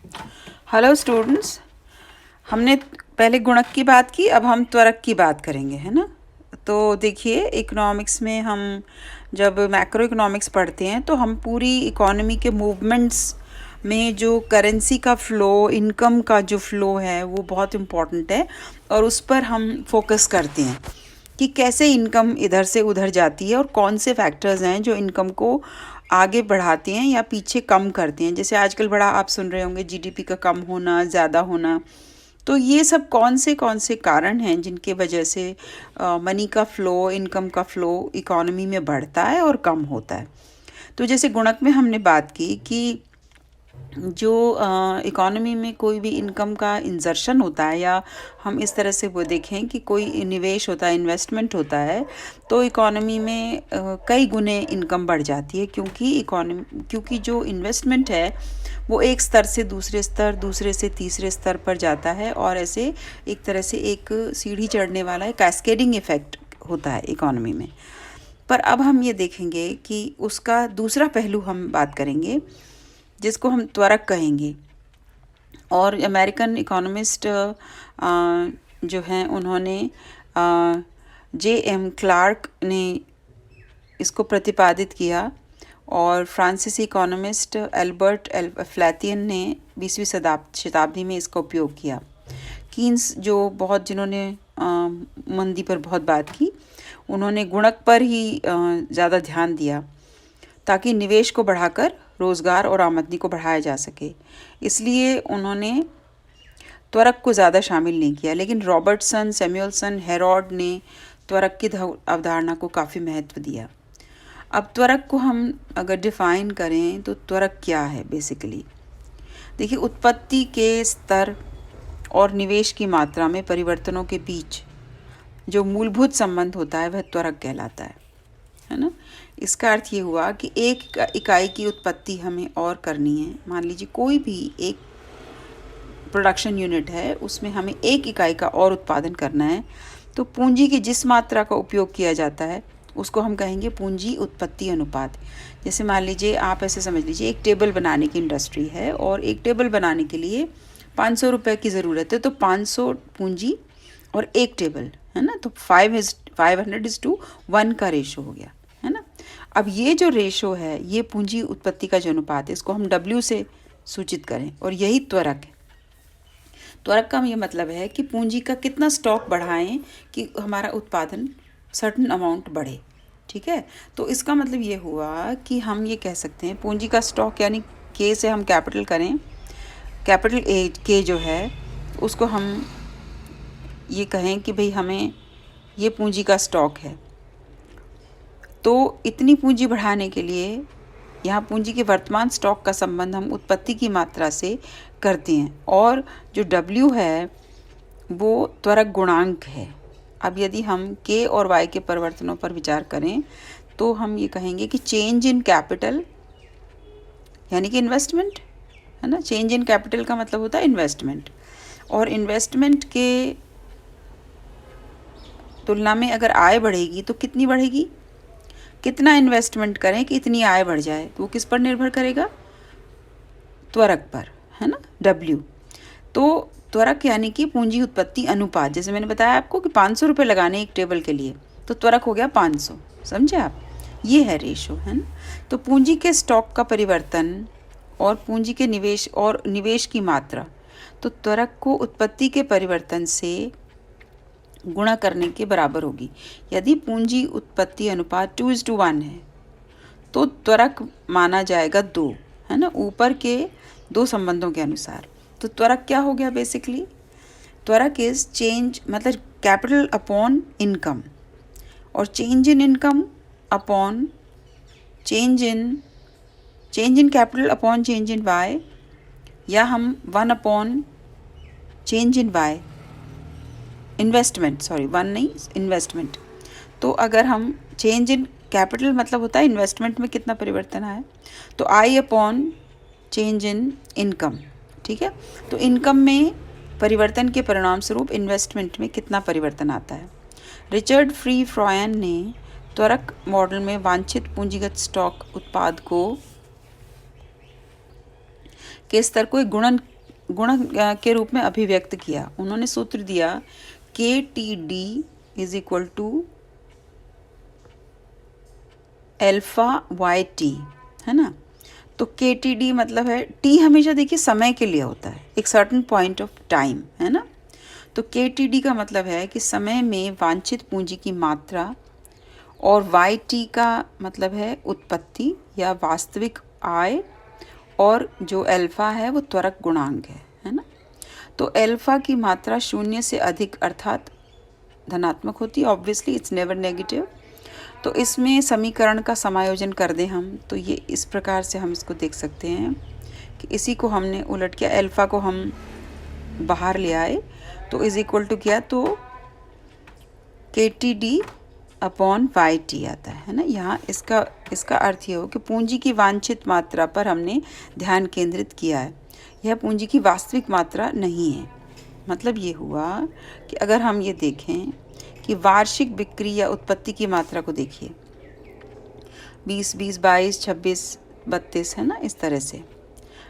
Hello students. हमने पहले गुणक की बात की, अब हम त्वरक की बात करेंगे, है ना। तो देखिए, इकोनॉमिक्स में हम जब मैक्रो इकोनॉमिक्स पढ़ते हैं तो हम पूरी इकोनॉमी के मूवमेंट्स में जो करेंसी का फ़्लो, इनकम का जो फ़्लो है वो बहुत इम्पॉर्टेंट है और उस पर हम फोकस करते हैं कि कैसे इनकम इधर से उधर जाती है और कौन से फैक्टर्स हैं जो इनकम को आगे बढ़ाते हैं या पीछे कम करते हैं। जैसे आजकल बड़ा आप सुन रहे होंगे जीडीपी का कम होना, ज़्यादा होना। तो ये सब कौन से कारण हैं जिनके वजह से मनी का फ़्लो, इनकम का फ़्लो इकोनॉमी में बढ़ता है और कम होता है। तो जैसे गुणक में हमने बात की कि जो इकोनॉमी में कोई भी इनकम का इंजर्शन होता है या हम इस तरह से वो देखें कि कोई निवेश होता है, इन्वेस्टमेंट होता है, तो इकोनॉमी में कई गुने इनकम बढ़ जाती है क्योंकि जो इन्वेस्टमेंट है वो एक स्तर से दूसरे स्तर, दूसरे से तीसरे स्तर पर जाता है और ऐसे एक तरह से एक सीढ़ी चढ़ने वाला एक कैस्केडिंग इफ़ेक्ट होता है इकोनॉमी में। पर अब हम ये देखेंगे कि उसका दूसरा पहलू हम बात करेंगे जिसको हम त्वरक कहेंगे। और अमेरिकन इकोनॉमिस्ट जो हैं उन्होंने J.M. क्लार्क ने इसको प्रतिपादित किया और फ्रांसीसी इकोनॉमिस्ट एल्बर्ट फ्लैटियन ने 20वीं शताब्दी में इसका उपयोग किया। कीन्स जिन्होंने मंदी पर बहुत बात की, उन्होंने गुणक पर ही ज़्यादा ध्यान दिया ताकि निवेश को बढ़ाकर रोज़गार और आमदनी को बढ़ाया जा सके। इसलिए उन्होंने त्वरक को ज़्यादा शामिल नहीं किया, लेकिन रॉबर्टसन, सैमुअलसन, हेरोड ने त्वरक की अवधारणा को काफ़ी महत्व दिया। अब त्वरक को हम अगर डिफ़ाइन करें तो त्वरक क्या है बेसिकली। देखिए, उत्पत्ति के स्तर और निवेश की मात्रा में परिवर्तनों के बीच जो मूलभूत संबंध होता है वह त्वरक कहलाता है ना। इसका अर्थ ये हुआ कि एक इकाई की उत्पत्ति हमें और करनी है। मान लीजिए कोई भी एक प्रोडक्शन यूनिट है, उसमें हमें एक इकाई का और उत्पादन करना है, तो पूंजी की जिस मात्रा का उपयोग किया जाता है उसको हम कहेंगे पूंजी उत्पत्ति अनुपात। जैसे मान लीजिए, आप ऐसे समझ लीजिए, एक टेबल बनाने की इंडस्ट्री है और एक टेबल बनाने के लिए 500 रुपये की ज़रूरत है, तो 500 पूंजी और एक टेबल, है ना। तो 500:1 का रेशो हो गया, है ना। अब ये जो रेशो है, ये पूंजी उत्पत्ति का जो अनुपात है, इसको हम W से सूचित करें और यही त्वरक है। त्वरक का ये मतलब है कि पूंजी का कितना स्टॉक बढ़ाएं कि हमारा उत्पादन सर्टेन अमाउंट बढ़े, ठीक है। तो इसका मतलब ये हुआ कि हम ये कह सकते हैं पूंजी का स्टॉक, यानी K से हम कैपिटल करें, कैपिटल K जो है उसको हम ये कहें कि भाई हमें ये पूंजी का स्टॉक है। तो इतनी पूंजी बढ़ाने के लिए यहाँ पूंजी के वर्तमान स्टॉक का संबंध हम उत्पत्ति की मात्रा से करते हैं और जो W है वो त्वरक गुणांक है। अब यदि हम K और Y के परिवर्तनों पर विचार करें तो हम ये कहेंगे कि चेंज इन कैपिटल यानी कि इन्वेस्टमेंट, है ना। चेंज इन कैपिटल का मतलब होता है इन्वेस्टमेंट, और इन्वेस्टमेंट के तुलना में अगर आय बढ़ेगी तो कितनी बढ़ेगी, कितना इन्वेस्टमेंट करें कि इतनी आय बढ़ जाए, तो वो किस पर निर्भर करेगा, त्वरक पर, है ना, W। तो त्वरक यानी कि पूंजी उत्पत्ति अनुपात। जैसे मैंने बताया आपको कि 500 रुपये लगाने एक टेबल के लिए, तो त्वरक हो गया 500, समझे आप। ये है रेशो, है ना। तो पूंजी के स्टॉक का परिवर्तन और पूंजी के निवेश की मात्रा, तो त्वरक को उत्पत्ति के परिवर्तन से गुणा करने के बराबर होगी। यदि पूंजी उत्पत्ति अनुपात 2:1 है तो त्वरक माना जाएगा 2, है ना, ऊपर के दो संबंधों के अनुसार। तो त्वरक क्या हो गया बेसिकली, त्वरक इज चेंज मतलब कैपिटल अपॉन इनकम, और change in income upon change in capital upon change in Y, या हम 1 upon change in Y investment, sorry 1 नहीं, इन्वेस्टमेंट। तो अगर हम चेंज इन कैपिटल मतलब होता है इन्वेस्टमेंट में कितना परिवर्तन आया, तो I upon change in income, ठीक है। तो इनकम में परिवर्तन के परिणाम स्वरूप इन्वेस्टमेंट में कितना परिवर्तन आता है। रिचर्ड फ्री फ्रॉयन ने त्वरक मॉडल में वांछित पूंजीगत स्टॉक उत्पाद के स्तर को एक गुणन गुणक के रूप में अभिव्यक्त किया। उन्होंने सूत्र दिया KTD is equal to alpha YT, है ना। तो KTD मतलब है, T हमेशा देखिए समय के लिए होता है, एक सर्टेन पॉइंट ऑफ टाइम, है ना। तो KTD का मतलब है कि समय में वांछित पूंजी की मात्रा, और YT का मतलब है उत्पत्ति या वास्तविक आय, और जो अल्फा है वो त्वरक गुणांक है ना। तो अल्फा की मात्रा शून्य से अधिक अर्थात धनात्मक होती है, ऑब्वियसली इट्स नेवर नेगेटिव। तो इसमें समीकरण का समायोजन कर दें हम, तो ये इस प्रकार से हम इसको देख सकते हैं कि इसी को हमने उलट किया, अल्फा को हम बाहर ले आए तो इज इक्वल टू किया तो KTD अपॉन YT आता है ना। यहाँ इसका अर्थ ये हो कि पूंजी की वांछित मात्रा पर हमने ध्यान केंद्रित किया है, यह पूंजी की वास्तविक मात्रा नहीं है। मतलब ये हुआ कि अगर हम ये देखें कि वार्षिक बिक्री या उत्पत्ति की मात्रा को देखिए, 20, 22, 26, 32, है ना, इस तरह से।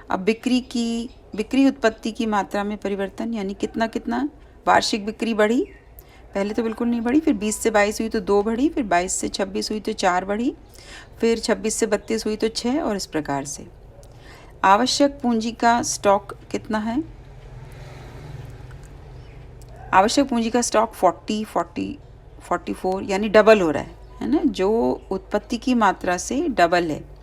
अब बिक्री उत्पत्ति की मात्रा में परिवर्तन, यानी कितना कितना वार्षिक बिक्री बढ़ी, पहले तो बिल्कुल नहीं बढ़ी, फिर 20 से 22 हुई तो 2 बढ़ी, फिर 22 से 26 हुई तो 4 बढ़ी, फिर 26 से 32 हुई तो 6, और इस प्रकार से। आवश्यक पूंजी का स्टॉक कितना है? आवश्यक पूंजी का स्टॉक 44 यानी डबल हो रहा है ना, जो उत्पत्ति की मात्रा से डबल है।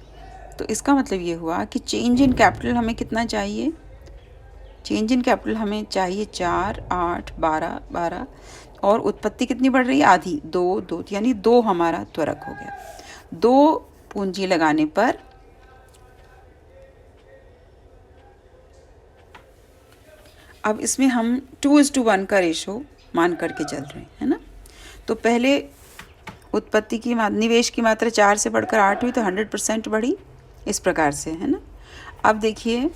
तो इसका मतलब ये हुआ कि चेंज इन कैपिटल हमें कितना चाहिए? चेंज इन कैपिटल हमें चाहिए 4, 8, 12, और उत्पत्ति कितनी बढ़ रही है? आधी, 2, यानी 2 हमारा त्वरक हो गया। 2 पूंजी लगाने पर अब इसमें हम 2:1 का रेशो मान करके चल रहे हैं, है ना। तो पहले उत्पत्ति की निवेश की मात्रा 4 से बढ़कर 8 हुई तो 100% बढ़ी, इस प्रकार से, है ना। अब देखिए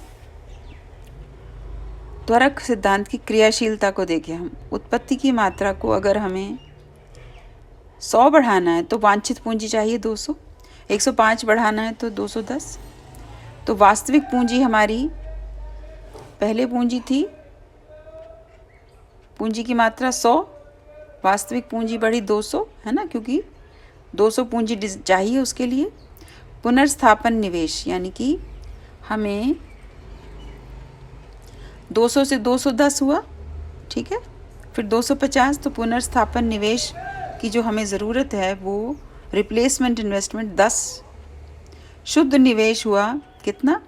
त्वरक सिद्धांत की क्रियाशीलता को देखें हम। उत्पत्ति की मात्रा को अगर हमें 100 बढ़ाना है तो वांछित पूंजी चाहिए 200, 105 बढ़ाना है तो 210। तो वास्तविक पूंजी हमारी, पहले पूंजी थी, पूंजी की मात्रा 100, वास्तविक पूंजी बढ़ी 200, है ना, क्योंकि 200 पूंजी चाहिए उसके लिए। पुनर्स्थापन निवेश, यानी कि हमें 200 से 210 हुआ, ठीक है, फिर 250। तो पुनर्स्थापन निवेश की जो हमें ज़रूरत है वो रिप्लेसमेंट इन्वेस्टमेंट 10। शुद्ध निवेश हुआ कितना?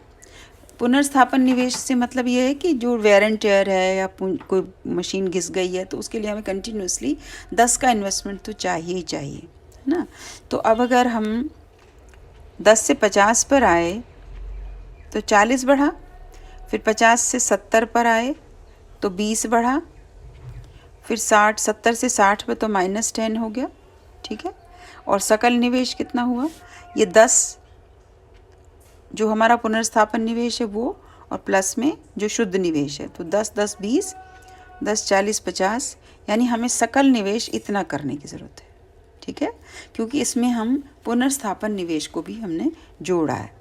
पुनर्स्थापन निवेश से मतलब ये है कि जो वेयर एंड टेयर है या कोई मशीन घिस गई है तो उसके लिए हमें कंटिन्यूसली 10 का इन्वेस्टमेंट तो चाहिए ही चाहिए, है ना। तो अब अगर हम 10 से 50 पर आए तो 40 बढ़ा, फिर 50 से 70 पर आए तो 20 बढ़ा, फिर 70 से 60 पर तो -10 हो गया, ठीक है। और सकल निवेश कितना हुआ? ये 10 जो हमारा पुनर्स्थापन निवेश है वो, और प्लस में जो शुद्ध निवेश है, तो 10, 10, 20, 10, 40, 50, यानी हमें सकल निवेश इतना करने की ज़रूरत है, ठीक है, क्योंकि इसमें हम पुनर्स्थापन निवेश को भी हमने जोड़ा है।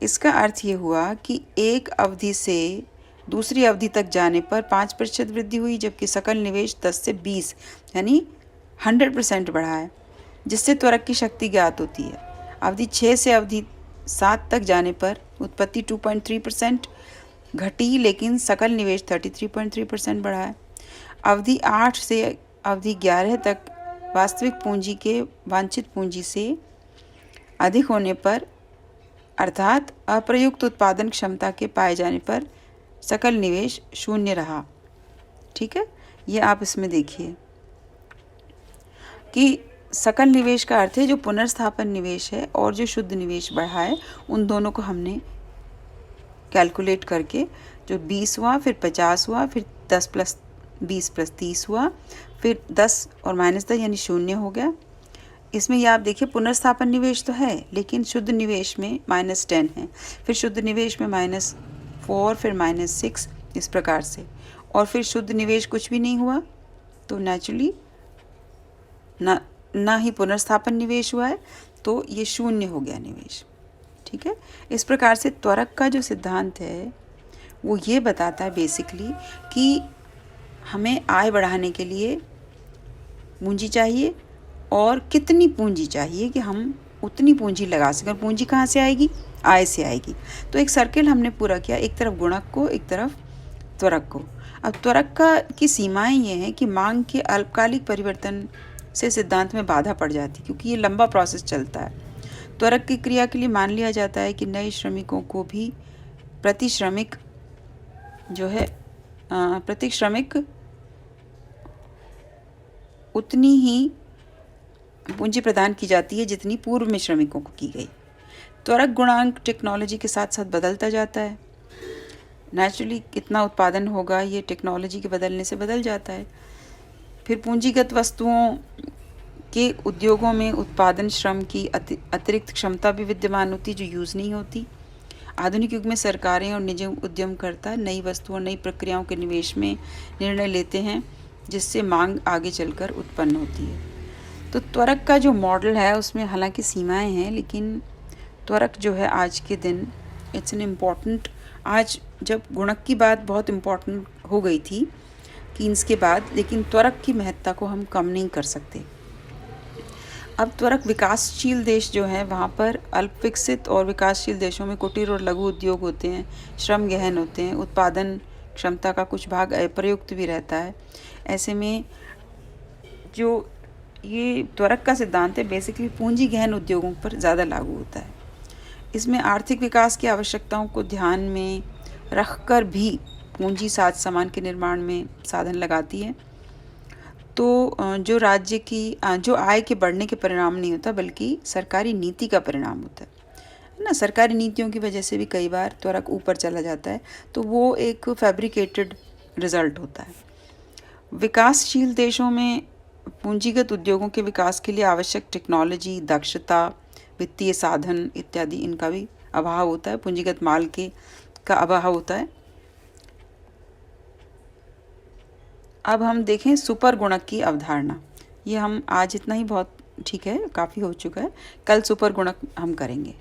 इसका अर्थ ये हुआ कि एक अवधि से दूसरी अवधि तक जाने पर 5% वृद्धि हुई, जबकि सकल निवेश 10 से 20 यानी 100% बढ़ा है, जिससे त्वरक की शक्ति ज्ञात होती है। अवधि 6 से अवधि 7 तक जाने पर उत्पत्ति 2.3% घटी, लेकिन सकल निवेश 33.3% बढ़ा है। अवधि 8 से अवधि 11 तक वास्तविक पूंजी के वांछित पूंजी से अधिक होने पर, अर्थात अप्रयुक्त उत्पादन क्षमता के पाए जाने पर सकल निवेश 0 रहा, ठीक है। ये आप इसमें देखिए कि सकल निवेश का अर्थ है जो पुनर्स्थापन निवेश है और जो शुद्ध निवेश बढ़ा है, उन दोनों को हमने कैलकुलेट करके जो 20 हुआ, फिर 50 हुआ, फिर 10 + 20 + 30 हुआ, फिर 10 और -10 यानी 0 हो गया। इसमें ये आप देखिए पुनर्स्थापन निवेश तो है, लेकिन शुद्ध निवेश में -10 है, फिर शुद्ध निवेश में -4, फिर -6, इस प्रकार से, और फिर शुद्ध निवेश कुछ भी नहीं हुआ, तो नेचुरली ना ही पुनर्स्थापन निवेश हुआ है, तो ये 0 हो गया निवेश, ठीक है। इस प्रकार से त्वरक का जो सिद्धांत है वो ये बताता है बेसिकली कि हमें आय बढ़ाने के लिए पूंजी चाहिए और कितनी पूंजी चाहिए कि हम उतनी पूंजी लगा सकें। पूंजी कहाँ से आएगी? आय से आएगी। तो एक सर्किल हमने पूरा किया, एक तरफ गुणक को, एक तरफ त्वरक को। अब त्वरक की सीमाएं ये हैं कि मांग के अल्पकालिक परिवर्तन से सिद्धांत में बाधा पड़ जाती, क्योंकि ये लंबा प्रोसेस चलता है। त्वरक की क्रिया के लिए मान लिया जाता है कि नए श्रमिकों को भी प्रति श्रमिक उतनी ही पूंजी प्रदान की जाती है जितनी पूर्व में श्रमिकों को की गई। त्वरक गुणांक टेक्नोलॉजी के साथ साथ बदलता जाता है। नेचुरली कितना उत्पादन होगा ये टेक्नोलॉजी के बदलने से बदल जाता है। फिर पूंजीगत वस्तुओं के उद्योगों में उत्पादन श्रम की अतिरिक्त क्षमता भी विद्यमान होती जो यूज़ नहीं होती। आधुनिक युग में सरकारें और निजी उद्यमकर्ता नई वस्तुओं और नई प्रक्रियाओं के निवेश में निर्णय लेते हैं, जिससे मांग आगे चलकर उत्पन्न होती है। तो त्वरक का जो मॉडल है उसमें हालांकि सीमाएं हैं, लेकिन त्वरक जो है आज के दिन इट्स एन इम्पॉर्टेंट, आज जब गुणक की बात बहुत इम्पॉर्टेंट हो गई थी कीन्स के बाद, लेकिन त्वरक की महत्ता को हम कम नहीं कर सकते। अब त्वरक विकासशील देश जो हैं वहाँ पर अल्प विकसित और विकासशील देशों में कुटीर और लघु उद्योग होते हैं, श्रम गहन होते हैं, उत्पादन क्षमता का कुछ भाग अप्रयुक्त भी रहता है। ऐसे में जो ये त्वरक का सिद्धांत है बेसिकली पूंजी गहन उद्योगों पर ज़्यादा लागू होता है। इसमें आर्थिक विकास की आवश्यकताओं को ध्यान में रखकर भी पूंजी साज सामान के निर्माण में साधन लगाती है। तो जो राज्य की जो आय के बढ़ने के परिणाम नहीं होता बल्कि सरकारी नीति का परिणाम होता है ना। सरकारी नीतियों की वजह से भी कई बार त्वरक ऊपर चला जाता है, तो वो एक फैब्रिकेटेड रिजल्ट होता है। विकासशील देशों में पूंजीगत उद्योगों के विकास के लिए आवश्यक टेक्नोलॉजी, दक्षता, वित्तीय साधन इत्यादि इनका भी अभाव होता है, पूंजीगत माल का अभाव होता है। अब हम देखें सुपर गुणक की अवधारणा। ये हम आज इतना ही बहुत ठीक है, काफ़ी हो चुका है। कल सुपर गुणक हम करेंगे।